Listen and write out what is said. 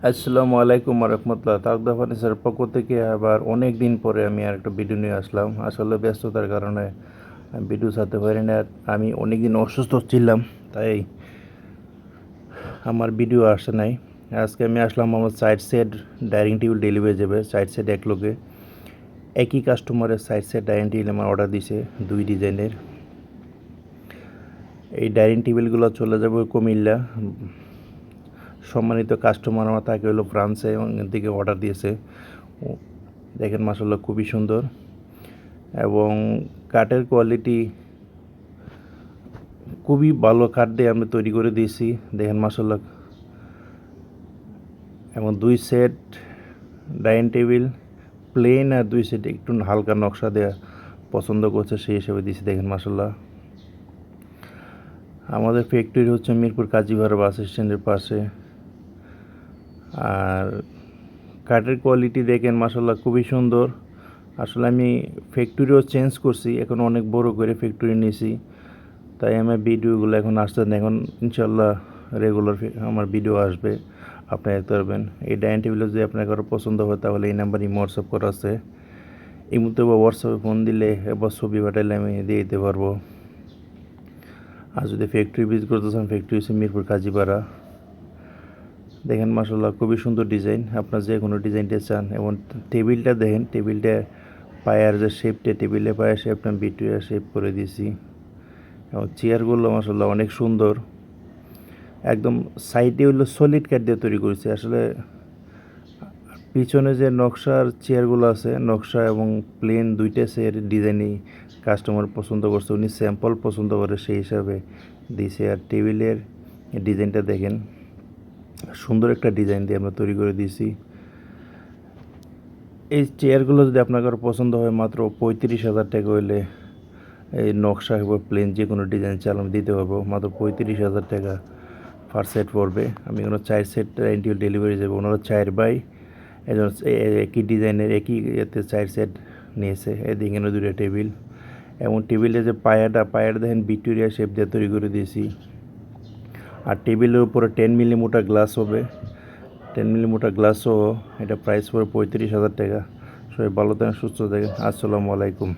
আসসালামু আলাইকুম রহমতুল্লাহ। তাকদা ফার্নিচারের পক্ষ থেকে আবার অনেক দিন পরে আমি আর একটা ভিডিও নিয়ে আসলাম। আসলে ব্যস্ততার কারণে আমি ভিডিও ছাড়তে পারি না। আমি অনেক দিন অসুস্থ ছিলাম, তাই আমার ভিডিও আসে নাই। আজকে আমি আসলাম, আমার side set dining table delivery যাবে। সাইড সেট এক লোকে একই কাস্টমারের সাইড সেট ডাইনিং টেবিল আমার অর্ডার দিছে, দুই ডিজাইনের। এই ডাইনিং টেবিলগুলো চলে যাবে কুমিল্লা। সম্মানিত কাস্টমার আমার তাকে হলো ফ্রান্সে থেকে অর্ডার দিয়েছে। দেখেন মাসাল্লাহ খুবই সুন্দর, এবং কাঠের কোয়ালিটি খুবই ভালো কাঠ দিয়ে আমরা তৈরি করে দিয়েছি। দেখেন মাসাল্লাহ, এবং দুই সেট ডাইনিং টেবিল প্লেন, আর দুই সেট একটু হালকা নকশা দেওয়া পছন্দ করছে, সেই হিসেবে দিয়েছি। দেখেন মাসাল্লাহ, আমাদের ফ্যাক্টরি হচ্ছে মিরপুর কাজীপাড়া বাস স্ট্যান্ডের পাশে। আর কাঠের কোয়ালিটি দেখেন মাসাল্লাহ খুবই সুন্দর। আসলে আমি ফ্যাক্টরিও চেঞ্জ করছি, এখন অনেক বড় করে ফ্যাক্টরি নিয়েছি, তাই আমার ভিডিওগুলো এখন আসতে না। এখন ইনশাল্লাহ রেগুলার আমার ভিডিও আসবে, আপনি দেখতে পারবেন। এই ডাইনিং টেবিলে যদি আপনার কারো পছন্দ হয় তাহলে এই নাম্বার হোয়াটসঅ্যাপ করা আছে, এই মুহূর্তে বা হোয়াটসঅ্যাপে ফোন দিলে এবার ছবি পাঠাইলে আমি দিয়ে দিতে পারবো। আর যদি ফ্যাক্টরি ভিজিট করতে চান, ফ্যাক্টরি হচ্ছে মিরপুর কাজীপাড়া। দেখেন মাসাল্লাহ খুবই সুন্দর ডিজাইন, আপনার যে কোনো ডিজাইনটা চান। এবং টেবিলটা দেখেন, টেবিলটা পায়ের যে শেপটা, টেবিলে পায়ের শেপটা বিটুয়া শেপ করে দিয়েছি। এবং চেয়ারগুলো মাসাল্লাহ অনেক সুন্দর, একদম সাইডে হলো সলিড কাঠ দিয়ে তৈরি করেছি। আসলে পিছনে যে নকশার চেয়ারগুলো আছে, নকশা এবং প্লেন দুইটা চেয়ার ডিজাইনই কাস্টমার পছন্দ করছে, উনি স্যাম্পল পছন্দ করে, সেই হিসাবে দিয়েছে। আর টেবিলের ডিজাইনটা দেখেন, সুন্দর একটা ডিজাইন দিয়ে আমরা তৈরি করে দিয়েছি। এই চেয়ারগুলো যদি আপনার কারো পছন্দ হয়, মাত্র 35,000 টাকা হইলে এই নকশা এবং প্লেন যে কোনো ডিজাইন চাল আমি দিতে পারবো। মাত্র 35,000 টাকা পার সেট পড়বে। আমি কোনো 4 সেট ইন্ডিও ডেলিভারি যাবো। ওনারা 4 বাই একজন একই ডিজাইনের একই ইয়েতে 4 সেট নিয়েছে। এদিকে দুটো টেবিল, এবং টেবিলের যে পায়াটা দেখেন ভিক্টোরিয়া শেপ দিয়ে তৈরি করে দিয়েছি। আর টেবিলের উপরে 10 মিলি মোটা গ্লাস হবে, 10 মিলি মোটা গ্লাসও। এটা প্রাইস পড়ে 35,000 টাকা। সবাই ভালো থাকেন, সুস্থ থাকেন। আসসালামু আলাইকুম।